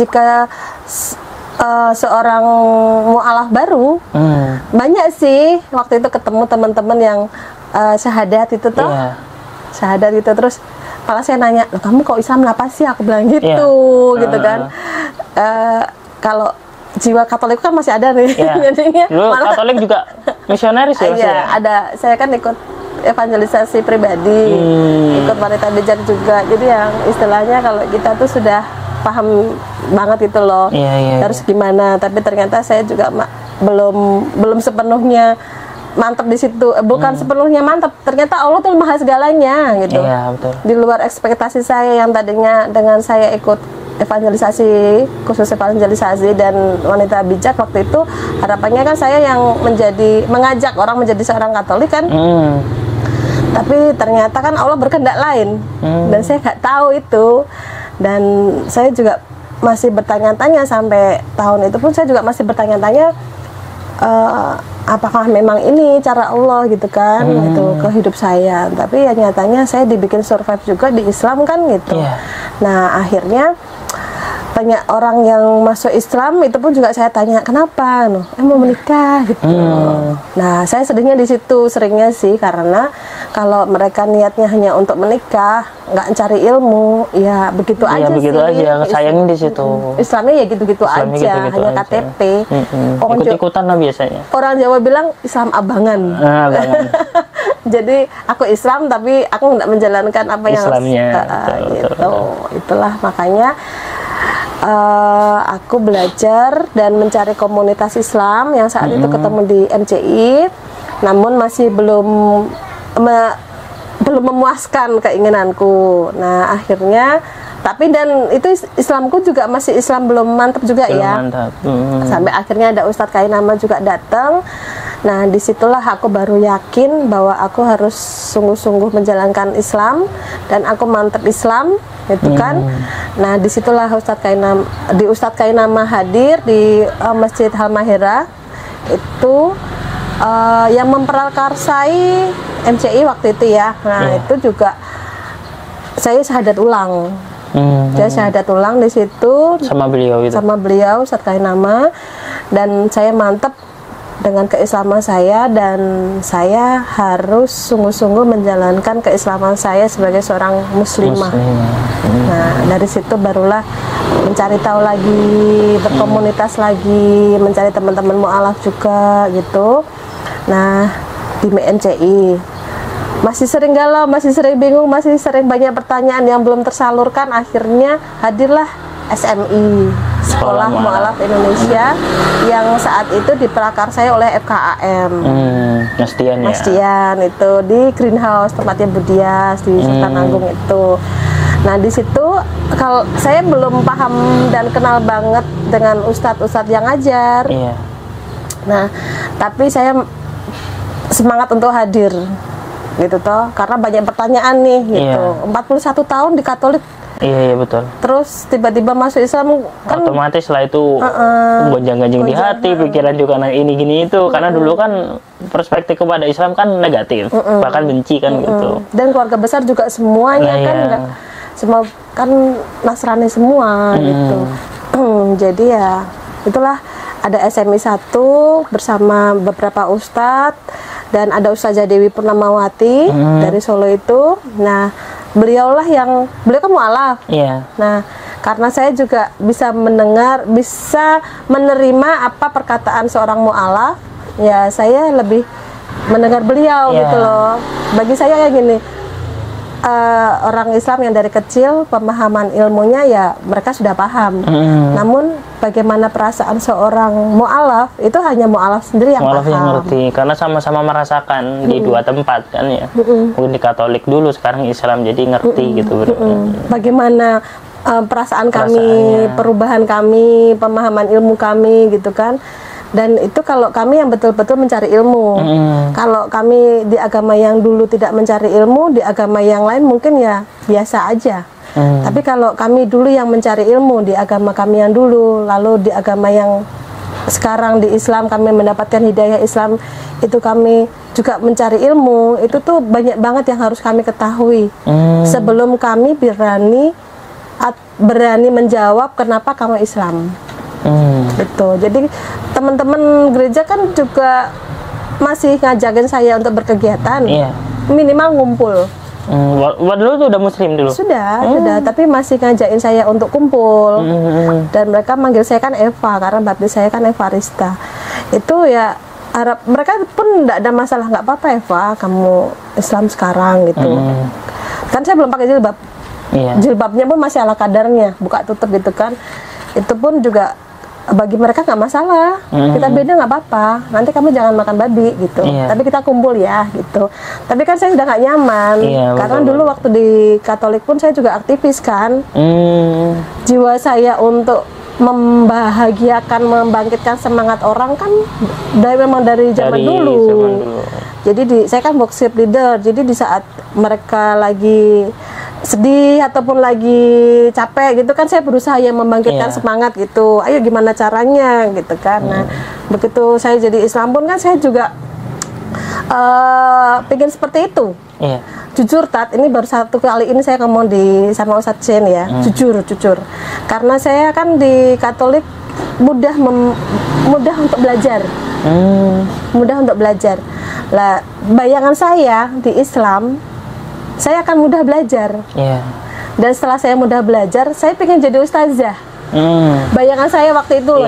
jika seorang mu'alaf baru, banyak sih waktu itu ketemu teman-teman yang syahadat itu toh, syahadat gitu. Terus malah saya nanya, loh kamu kok Islam kenapa sih? Aku bilang gitu, gitu kan. Kalau jiwa Katolik kan masih ada nih. Jadinya malah Katolik juga misionaris ya? Iya, ada. Saya kan ikut evangelisasi pribadi, ikut wanita bijak juga. Jadi yang istilahnya kalau kita tuh sudah paham banget itu loh, harus gimana. Tapi ternyata saya juga belum sepenuhnya mantap di situ, bukan sepenuhnya mantap. Ternyata Allah tuh maha segalanya gitu. Betul. Di luar ekspektasi saya yang tadinya dengan saya ikut evangelisasi, khusus evangelisasi dan wanita bijak waktu itu, harapannya kan saya yang mengajak orang menjadi seorang Katolik kan. Tapi ternyata kan Allah berkehendak lain, dan saya nggak tahu itu. Dan saya juga masih bertanya-tanya sampai tahun itu pun saya juga masih bertanya-tanya, apakah memang ini cara Allah gitu kan, gitu ke hidup saya. Tapi ya nyatanya saya dibikin survive juga di Islam kan gitu. Nah akhirnya banyak orang yang masuk Islam itu pun juga saya tanya kenapa, mau menikah gitu. Nah saya sedihnya di situ seringnya sih, karena kalau mereka niatnya hanya untuk menikah, nggak cari ilmu, ya begitu aja begitu sih. aja, sayangnya di situ. Islamnya ya gitu-gitu aja, hanya aja. KTP. Ikut-ikutan lah biasanya. Orang Jawa bilang Islam abangan. Jadi aku Islam tapi aku nggak menjalankan apa yang Islamnya. Gitu. Itulah makanya aku belajar dan mencari komunitas Islam yang saat itu ketemu di MCI, namun masih belum memuaskan keinginanku. Nah akhirnya, tapi dan itu Islamku juga masih Islam belum mantap juga ya. Sampai akhirnya ada Ustadz Kainama juga datang. Nah disitulah aku baru yakin bahwa aku harus sungguh-sungguh menjalankan Islam dan aku mantap Islam, gitu kan. Nah disitulah Ustadz Kainama hadir di Masjid Halmahera itu, yang memperakarsai MCI waktu itu ya. Nah itu juga saya syahadat ulang. Saya syahadat ulang di situ sama beliau itu. Sama beliau Ustadz Kainama, dan saya mantap dengan keislaman saya, dan saya harus sungguh-sungguh menjalankan keislaman saya sebagai seorang muslimah. Nah dari situ barulah mencari tahu lagi, berkomunitas lagi, mencari teman-teman mu'alaf juga gitu. Nah di MCI masih sering galau, masih sering bingung, masih sering banyak pertanyaan yang belum tersalurkan. Akhirnya hadirlah SMI, Sekolah Mu'alaf Indonesia, yang saat itu diprakarsai oleh FKAM. Mas Dian itu di Greenhouse tempatnya Budias di Sultan Agung itu. Nah di situ kalau saya belum paham dan kenal banget dengan ustadz-ustadz yang ngajar. Nah tapi saya semangat untuk hadir gitu toh, karena banyak pertanyaan nih gitu. 41 tahun di Katolik. Iya betul. Terus tiba-tiba masuk Islam kan otomatis lah itu gonjang-ganjing di hati, pikiran juga ini gini itu, karena dulu kan perspektif kepada Islam kan negatif, bahkan benci kan gitu. Dan keluarga besar juga semuanya kan enggak, semua kan Nasrani semua gitu. Jadi ya itulah, ada SMI 1 bersama beberapa ustadz, dan ada Ustazah Dewi Purnamawati dari Solo itu. Nah beliau kan mu'alaf. Nah karena saya juga bisa mendengar, bisa menerima apa perkataan seorang mu'alaf, ya saya lebih mendengar beliau gitu loh. Bagi saya kayak gini, orang Islam yang dari kecil pemahaman ilmunya ya mereka sudah paham. Namun bagaimana perasaan seorang mu'alaf, itu hanya mu'alaf sendiri yang paham. Yang ngerti, karena sama-sama merasakan di dua tempat kan ya. Mungkin di Katolik dulu, sekarang Islam, jadi ngerti gitu. Bagaimana perasaan kami, perubahan kami, pemahaman ilmu kami gitu kan. Dan itu kalau kami yang betul-betul mencari ilmu. Kalau kami di agama yang dulu tidak mencari ilmu, di agama yang lain mungkin ya biasa aja. Tapi kalau kami dulu yang mencari ilmu di agama kami yang dulu, lalu di agama yang sekarang di Islam kami mendapatkan hidayah Islam, itu kami juga mencari ilmu, itu tuh banyak banget yang harus kami ketahui sebelum kami berani berani menjawab kenapa kamu Islam. Gitu. Jadi teman-teman gereja kan juga masih ngajakin saya untuk berkegiatan, minimal ngumpul. Dulu tuh udah muslim dulu? Sudah, tapi masih ngajakin saya untuk kumpul. Dan mereka manggil saya kan Eva, karena baptis saya kan Evarista. Itu ya, mereka pun tidak ada masalah, nggak apa-apa Eva, kamu Islam sekarang gitu. Kan saya belum pakai jilbab. Jilbabnya pun masih ala kadarnya, buka tutup gitu kan. Itu pun juga bagi mereka nggak masalah, kita beda nggak apa-apa, nanti kamu jangan makan babi gitu, tapi kita kumpul ya gitu. Tapi kan saya udah nggak nyaman, karena dulu waktu di Katolik pun saya juga aktivis kan. Jiwa saya untuk membahagiakan, membangkitkan semangat orang kan memang dari zaman dulu. Jadi saya kan worship leader, jadi di saat mereka lagi sedih ataupun lagi capek gitu kan, saya berusaha yang membangkitkan semangat gitu. Ayo gimana caranya gitu kan. Nah, begitu saya jadi Islam pun kan saya juga pengen seperti itu. Jujur Tat, ini baru satu kali ini saya ngomong di sama Ustadz Chen ya. Jujur. Karena saya kan di Katolik mudah untuk belajar. Mudah untuk belajar. Lah, bayangan saya di Islam, saya akan mudah belajar. Dan setelah saya mudah belajar, saya pengen jadi ustazah. Bayangan saya waktu itu loh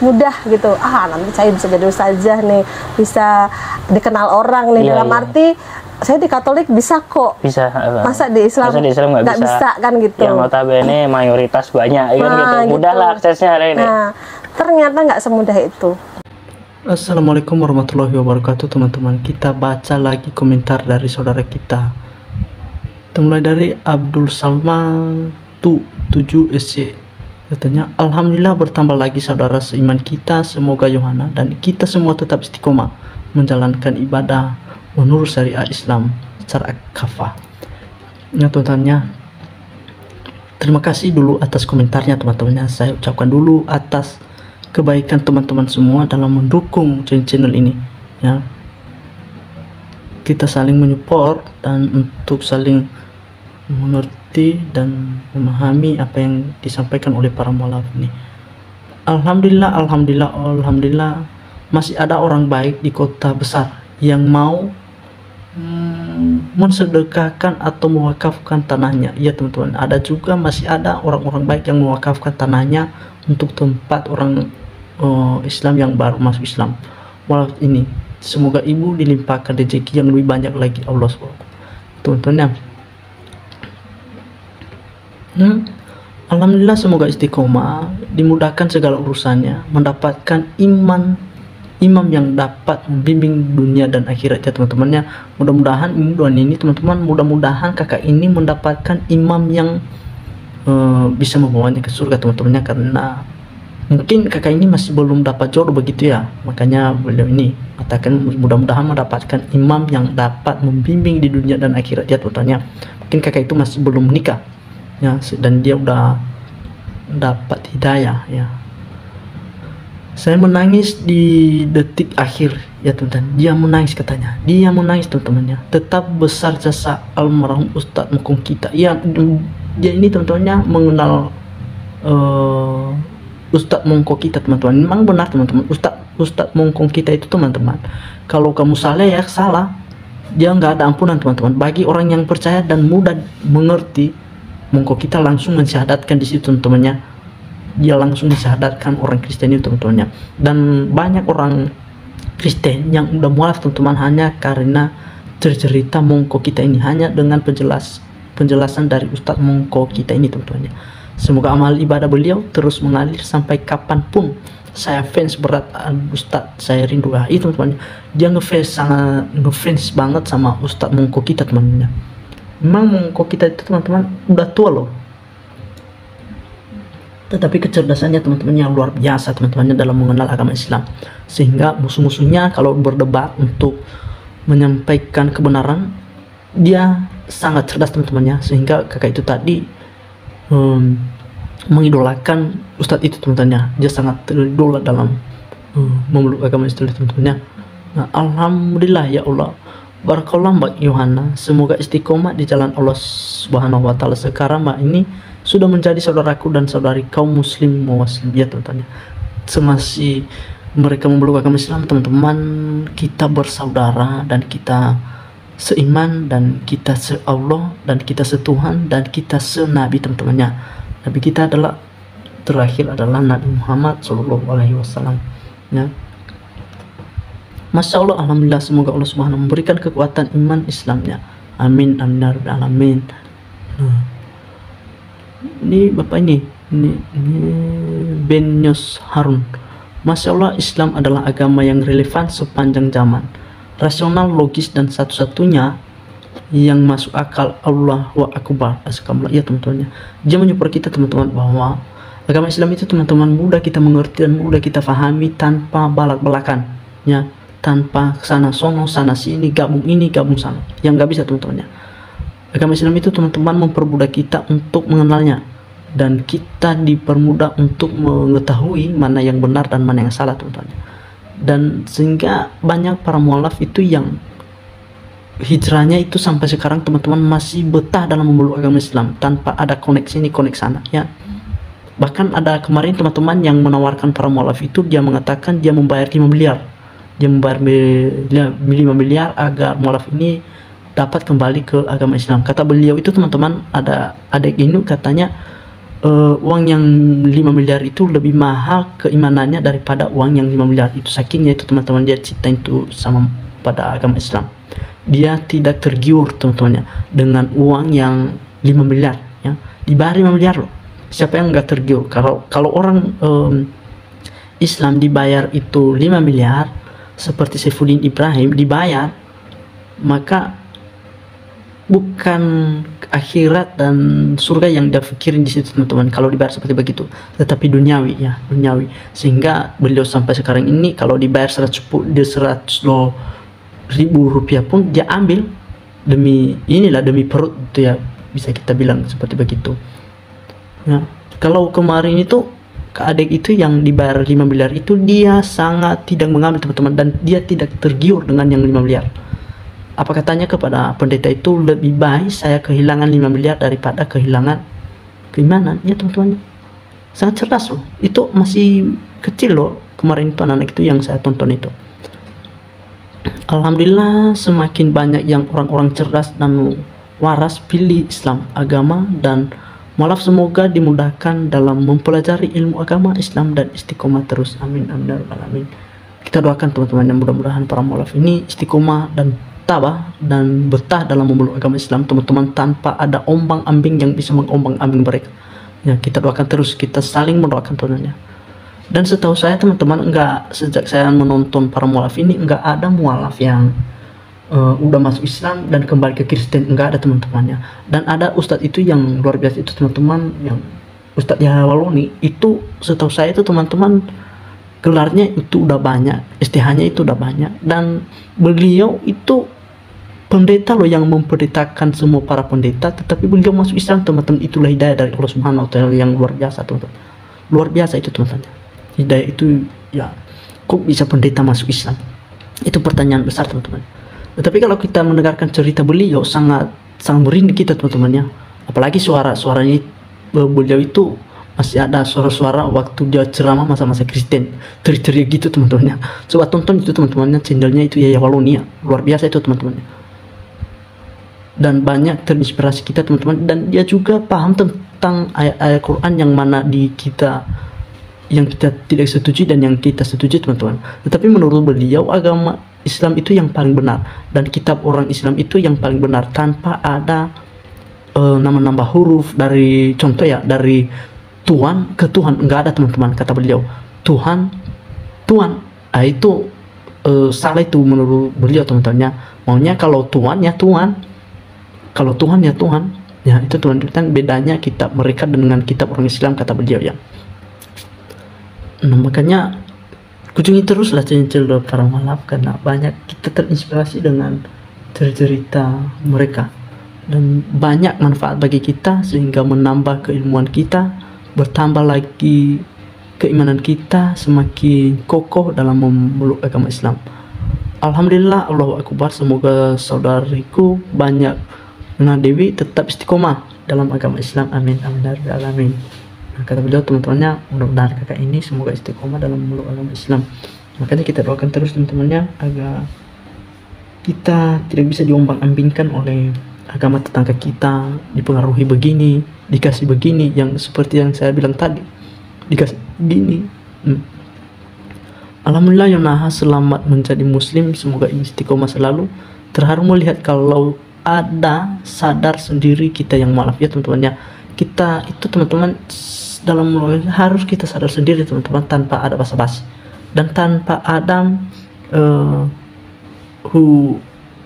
mudah gitu. Nanti saya bisa jadi ustazah nih, bisa dikenal orang nih. Dalam arti saya di Katolik bisa kok. Bisa. Masa di Islam nggak bisa kan gitu. Yang notabene mayoritas banyak kan gitu. Mudah lah aksesnya ini. Nah, ternyata nggak semudah itu. Assalamualaikum warahmatullahi wabarakatuh teman-teman. Kita baca lagi komentar dari saudara kita. Kita mulai dari Abdul Salman 7 SC. Katanya, Alhamdulillah bertambah lagi saudara seiman kita. Semoga Yohana dan kita semua tetap istiqomah menjalankan ibadah menurut syariat Islam secara kafah. Ya teman-temannya, terima kasih dulu atas komentarnya teman-temannya. Saya ucapkan dulu atas kebaikan teman-teman semua dalam mendukung channel ini ya. Kita saling menyupport dan untuk saling mengerti dan memahami apa yang disampaikan oleh para mualaf ini. Alhamdulillah masih ada orang baik di kota besar yang mau mensedekahkan atau mewakafkan tanahnya. Ya teman-teman, ada juga masih ada orang-orang baik yang mewakafkan tanahnya untuk tempat orang Islam yang baru masuk Islam. Walau ini, semoga ibu dilimpahkan rezeki yang lebih banyak lagi Allah SWT. Teman-teman, Alhamdulillah semoga istiqomah, dimudahkan segala urusannya, mendapatkan imam yang dapat membimbing dunia dan akhirat ya teman-temannya. Mudah-mudahan ini teman-teman, mudah-mudahan kakak ini mendapatkan imam yang bisa membawanya ke surga teman-temannya, karena mungkin kakak ini masih belum dapat jodoh begitu ya, makanya beliau ini katakan mudah-mudahan mendapatkan imam yang dapat membimbing di dunia dan akhirat ya teman-temannya. Mungkin kakak itu masih belum menikah ya, dan dia udah dapat hidayah ya. Saya menangis di detik akhir ya teman-teman. Dia menangis katanya, dia menangis teman-temannya. Tetap besar jasa almarhum Ustadz Mengkong kita ya. Dia ini teman-temannya mengenal Ustadz Mengkong kita teman-teman. Memang benar teman-teman, Ustadz Mengkong kita itu teman-teman, kalau kamu salah ya salah, dia nggak ada ampunan teman-teman. Bagi orang yang percaya dan mudah mengerti, Mengkong kita langsung mensyahadatkan di situ teman-temannya. Dia langsung mensyahadatkan orang Kristen itu teman-temannya. Dan banyak orang Kristen yang udah mualaf teman-teman hanya karena cerita Mengkong kita ini, hanya dengan penjelasan dari Ustadz Mengkong kita ini teman-temannya. Semoga amal ibadah beliau terus mengalir sampai kapanpun. Saya fans berat Ustadz, saya rindu itu teman-teman. Dia sangat ngefans banget sama Ustadz Mengkong kita teman-teman. Memang Mengkong kita itu teman-teman udah tua loh, tetapi kecerdasannya teman-teman yang luar biasa teman-temannya dalam mengenal agama Islam, sehingga musuh-musuhnya kalau berdebat untuk menyampaikan kebenaran, dia sangat cerdas teman-temannya, sehingga kakak itu tadi mengidolakan Ustadz itu teman-temannya. Dia sangat teridola dalam memeluk agama Islam teman-temannya. Nah, alhamdulillah ya Allah, Barakallah Mbak Yohana, semoga istiqomah di jalan Allah Subhanahu wa taala. Sekarang Mbak ini sudah menjadi saudaraku dan saudari kaum muslim muslimiyah teman-teman. Semasi mereka memeluk agama Islam, teman-teman, kita bersaudara dan kita seiman dan kita se-Allah dan kita se-Tuhan dan kita se-Nabi teman-temannya. Nabi kita adalah terakhir adalah Nabi Muhammad Shallallahu Alaihi Wasallam. Ya. Masya Allah, alhamdulillah, semoga Allah Subhanahu memberikan kekuatan iman Islamnya. Amin, amin, ya rabbal alamin. Nah, ini bapak ini Benyos Harun. Masya Allah, Islam adalah agama yang relevan sepanjang zaman, rasional, logis, dan satu-satunya yang masuk akal. Allahu Akbar. Ya teman-teman, dia menyupport kita teman-teman bahwa agama Islam itu teman-teman mudah kita mengerti dan mudah kita fahami tanpa balak-balakan, ya, tanpa sana sono sana sini, gabung ini gabung sana, yang nggak bisa teman-teman. Agama Islam itu teman-teman mempermudah kita untuk mengenalnya dan kita dipermudah untuk mengetahui mana yang benar dan mana yang salah teman-teman. Dan sehingga banyak para mualaf itu yang hijrahnya itu sampai sekarang teman-teman masih betah dalam memeluk agama Islam tanpa ada koneksi ini koneksi sana, ya. Bahkan ada kemarin teman-teman yang menawarkan para mualaf itu, dia mengatakan dia membayar 5 miliar, dia membayar 5 miliar agar mualaf ini dapat kembali ke agama Islam. Kata beliau itu teman-teman, ada ini katanya uang yang 5 miliar itu lebih mahal keimanannya daripada uang yang 5 miliar itu. Sakitnya itu teman-teman, dia cinta itu sama pada agama Islam. Dia tidak tergiur teman-temannya dengan uang yang 5 miliar, ya. Dibayar 5 miliar loh. Siapa yang nggak tergiur? Kalau orang Islam dibayar itu 5 miliar seperti Saifuddin Ibrahim dibayar, maka bukan akhirat dan surga yang dia pikirin di situ teman-teman kalau dibayar seperti begitu, tetapi duniawi, ya, duniawi. Sehingga beliau sampai sekarang ini kalau dibayar 100 ribu rupiah pun dia ambil demi perut itu, ya, bisa kita bilang seperti begitu, ya. Kalau kemarin itu adik itu yang dibayar 5 miliar itu dia sangat tidak mengambil teman-teman, dan dia tidak tergiur dengan yang 5 miliar. Apa katanya kepada pendeta itu, lebih baik saya kehilangan 5 miliar daripada kehilangan keimanan, ya teman-teman. Sangat cerdas loh, itu masih kecil loh kemarin itu anak-anak itu yang saya tonton itu. Alhamdulillah, semakin banyak yang orang-orang cerdas dan waras pilih Islam agama, dan malah semoga dimudahkan dalam mempelajari ilmu agama Islam dan istiqomah terus. Amin, amin, amin. Kita doakan teman-teman yang mudah-mudahan para mualaf ini istiqomah dan tabah dan betah dalam memeluk agama Islam teman-teman, tanpa ada ombang-ambing yang bisa mengombang-ambing mereka, ya. Kita doakan terus, kita saling mendoakan teman-temannya. Dan setahu saya teman-teman, sejak saya menonton para mualaf ini, enggak ada mualaf yang udah masuk Islam dan kembali ke Kristen, enggak ada teman-temannya. Dan ada ustadz itu yang luar biasa itu teman-teman, yang Ustadz Yahwaloni itu, setahu saya itu teman-teman gelarnya itu udah banyak, STH-nya itu udah banyak, dan beliau itu pendeta loh yang mempendetakan semua para pendeta, tetapi beliau masuk Islam teman-teman. Itulah hidayah dari Allah Subhanahu wa taala yang luar biasa teman-teman. Luar biasa itu teman-teman. Hidayah itu, ya, kok bisa pendeta masuk Islam? Itu pertanyaan besar teman-teman. Tetapi kalau kita mendengarkan cerita beliau, sangat merinding kita teman-temannya. Apalagi suaranya beliau itu masih ada suara-suara waktu dia ceramah masa-masa Kristen, teriak-teriak gitu teman-temannya. Coba tonton itu teman-temannya, channelnya itu Yahwaloni, luar biasa itu teman-temannya. Dan banyak terinspirasi kita teman-teman, dan dia juga paham tentang ayat-ayat Quran yang mana di kita, yang kita tidak setuju dan yang kita setuju teman-teman. Tetapi menurut beliau agama Islam itu yang paling benar, dan kitab orang Islam itu yang paling benar, tanpa ada nama-nama huruf dari, contoh ya, dari Tuhan ke Tuhan, enggak ada teman-teman. Kata beliau Tuhan, itu salah itu menurut beliau teman-temannya. Maunya kalau Tuhan ya Tuhan, kalau Tuhan ya Tuhan, ya itu Tuhan. Bedanya kitab mereka dengan kitab orang Islam, kata beliau, ya. Nah, makanya kunjungi teruslah channel para mualaf, karena banyak kita terinspirasi dengan cerita mereka, dan banyak manfaat bagi kita, sehingga menambah keilmuan kita, bertambah lagi keimanan kita, semakin kokoh dalam memeluk agama Islam. Alhamdulillah, Allahu Akbar. Semoga saudariku banyak Yona Dewi tetap istiqomah dalam agama Islam. Amin amin ya rabbal alamin. Nah, kata beliau teman-temannya, mudah-mudahan kakak ini semoga istiqomah dalam memeluk agama Islam. Makanya kita doakan terus teman-temannya agar kita tidak bisa diombang-ambingkan oleh agama tetangga kita, dipengaruhi begini, dikasih begini, yang seperti yang saya bilang tadi, dikasih begini. Alhamdulillah Yonaha selamat menjadi muslim, semoga istiqomah selalu. Terharu melihat kalau ada sadar sendiri kita yang maaf ya teman-teman ya. Kita itu teman-teman dalam harus kita sadar sendiri teman-teman, tanpa ada basa-basi dan tanpa ada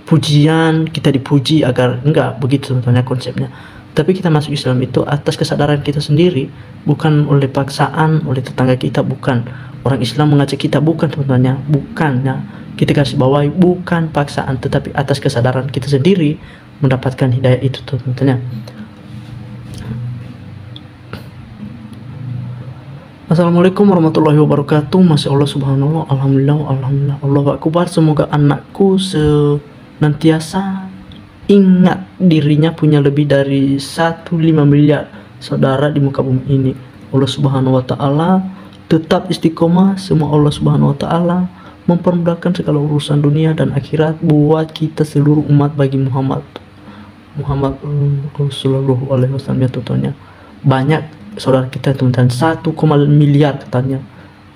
pujian, kita dipuji agar enggak begitu teman-teman konsepnya. Tapi kita masuk Islam itu atas kesadaran kita sendiri, bukan oleh paksaan oleh tetangga kita, bukan orang Islam mengajak kita, bukan teman-temannya, bukan ya, kita kasih bawahi, bukan paksaan, tetapi atas kesadaran kita sendiri mendapatkan hidayah itu teman-temannya. Assalamualaikum warahmatullahi wabarakatuh. Masya Allah, subhanallah, alhamdulillah, alhamdulillah, Allahu Akbar. Semoga anakku senantiasa ingat dirinya punya lebih dari 1,5 miliar saudara di muka bumi ini. Allah subhanahu wa ta'ala tetap istiqomah. Semua Allah subhanahu wa ta'ala mempermudahkan segala urusan dunia dan akhirat buat kita seluruh umat bagi Muhammad Sallallahu Alaihi Wasallam ya tentunya. Banyak saudara kita teman-teman, 1, miliar katanya,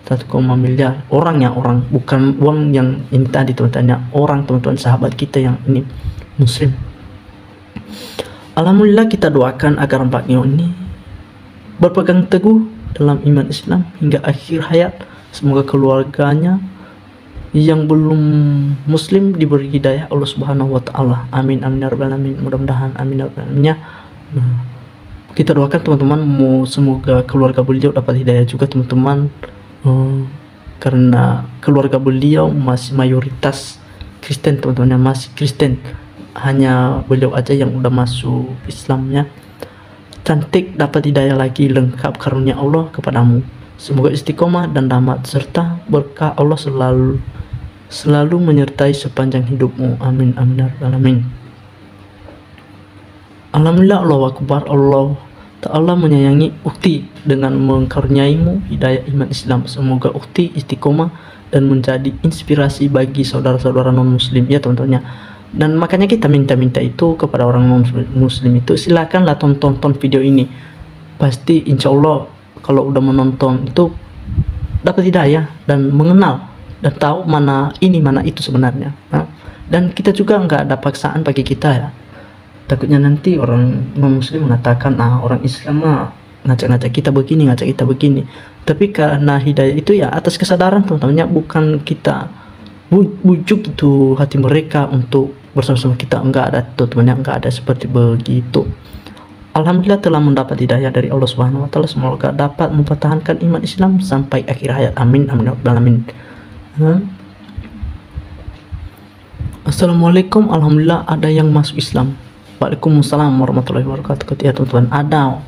1, miliar orangnya, orang bukan uang yang ini tadi teman-teman, orang teman-teman, sahabat kita yang ini muslim. Alhamdulillah, kita doakan agar Mbak Nio ini berpegang teguh dalam iman Islam hingga akhir hayat. Semoga keluarganya yang belum muslim diberi hidayah Allah subhanahu wa ta'ala. Amin amin ya rabbal alamin. Mudah-mudahan amin ya rabbal alamin. Nah, kita doakan teman-teman semoga keluarga beliau dapat hidayah juga teman-teman, karena keluarga beliau masih mayoritas Kristen teman-teman, masih Kristen, hanya beliau aja yang udah masuk Islamnya. Cantik, dapat hidayah lagi, lengkap karunia Allah kepadamu. Semoga istiqomah dan rahmat serta berkah Allah selalu menyertai sepanjang hidupmu. Amin amin ya rabbal alamin. Alhamdulillah, Allahu Akbar. Allah Ta'ala menyayangi Ukti dengan mengkaruniaimu hidayah iman Islam. Semoga Ukti istiqomah dan menjadi inspirasi bagi saudara-saudara non-muslim ya teman-temannya. Dan makanya kita minta-minta itu kepada orang non-muslim itu, silakanlah tonton video ini. Pasti insya Allah kalau udah menonton itu dapat hidayah dan mengenal dan tahu mana ini mana itu sebenarnya. Dan kita juga nggak ada paksaan bagi kita ya. Takutnya nanti orang non-muslim mengatakan, orang Islam ngajak-ngajak kita begini, ngajak kita begini. Tapi karena hidayah itu ya atas kesadaran teman-temannya, bukan kita bujuk itu hati mereka untuk bersama-sama kita. Enggak ada teman-temannya, enggak ada seperti begitu. Alhamdulillah telah mendapat hidayah dari Allah Subhanahu wa ta'ala. Semoga dapat mempertahankan iman Islam sampai akhir hayat. Amin amin amin. Assalamualaikum, alhamdulillah ada yang masuk Islam. Waalaikumsalam warahmatullahi wabarakatuh. Ya teman-teman, ada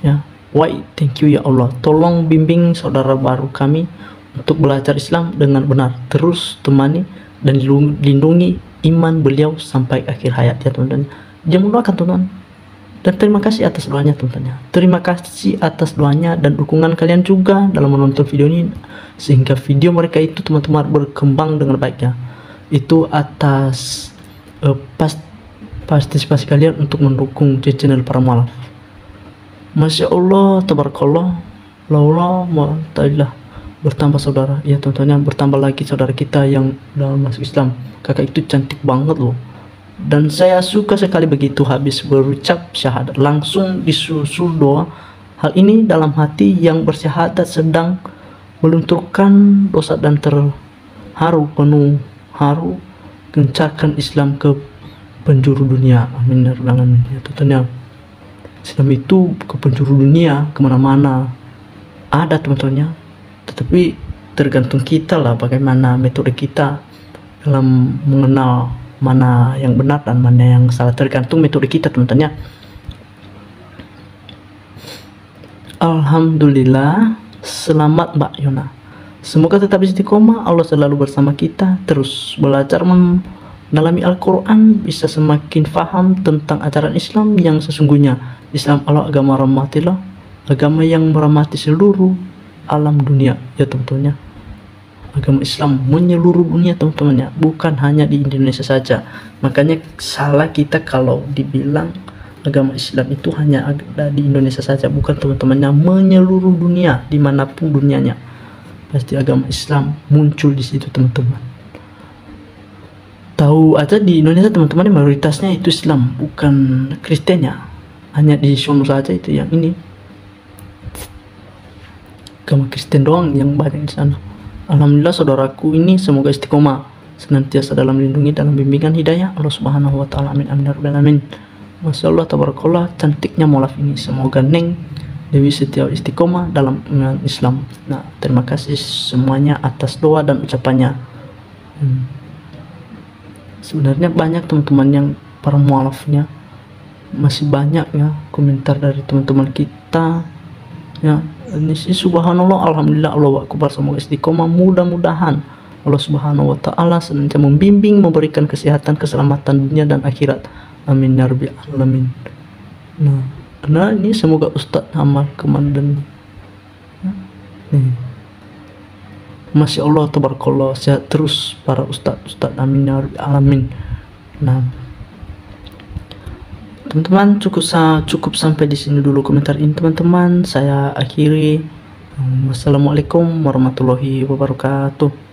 ya. Why, thank you ya Allah. Tolong bimbing saudara baru kami untuk belajar Islam dengan benar. Terus temani dan lindungi iman beliau sampai akhir hayat ya teman-teman. Jangan doakan teman-teman. Dan terima kasih atas doanya teman-teman. Terima kasih atas doanya dan dukungan kalian juga dalam menonton video ini, sehingga video mereka itu teman-teman berkembang dengan baiknya. Itu atas partisipasi kalian untuk mendukung channel para mualaf. Masya Allah, tabarakallah, laulah ma'atailah. Bertambah saudara ya teman-teman, bertambah lagi saudara kita yang dalam masuk Islam. Kakak itu cantik banget loh, dan saya suka sekali begitu habis berucap syahadat langsung disusul doa. Hal ini dalam hati yang bersyahadat sedang melunturkan dosa dan terharu penuh haru gencarkan Islam ke penjuru dunia. Amin ya rabbal alamin. Ya tentunya Islam itu ke penjuru dunia, kemana-mana ada teman-temannya, tetapi tergantung kita lah bagaimana metode kita dalam mengenal mana yang benar dan mana yang salah, tergantung metode kita teman-temannya. Alhamdulillah, selamat Mbak Yona. Semoga tetap istiqomah, Allah selalu bersama kita, terus belajar mendalami Al-Quran, bisa semakin paham tentang ajaran Islam yang sesungguhnya. Islam adalah agama rahmatillah, agama yang merahmati seluruh alam dunia ya teman-teman ya. Agama Islam menyeluruh dunia teman-teman ya, bukan hanya di Indonesia saja. Makanya salah kita kalau dibilang agama Islam itu hanya ada di Indonesia saja, bukan teman-temannya, menyeluruh dunia, dimanapun dunianya pasti agama Islam muncul di situ teman-teman. Tahu aja di Indonesia teman-teman mayoritasnya itu Islam, bukan Kristen ya, hanya di sono saja itu yang ini agama Kristen doang yang banyak di sana. Alhamdulillah saudaraku ini semoga istiqomah senantiasa dalam lindungi dalam bimbingan hidayah Allah Subhanahu wa taala. Amin amin ya rabbal alamin. Masya Allah tabarakallah, cantiknya molaf ini. Semoga Neng Dewi setiap istiqomah dalam iman Islam. Nah, terima kasih semuanya atas doa dan ucapannya. Sebenarnya banyak teman-teman yang para mualafnya, masih banyak ya komentar dari teman-teman kita ya. Ini sih subhanallah, alhamdulillah, Allahu akbar. Semoga istiqomah, mudah-mudahan Allah Subhanahu wa taala senantiasa membimbing, memberikan kesehatan, keselamatan dunia dan akhirat. Amin ya rabbil alamin. Nah ini semoga Ustadz Amal Komandan Masya Allah tabarakallah, sehat terus para ustadz. Amin ya rabbil alamin. Nah teman-teman, cukup sampai di sini dulu komentar ini teman-teman. Saya akhiri. Wassalamualaikum warahmatullahi wabarakatuh.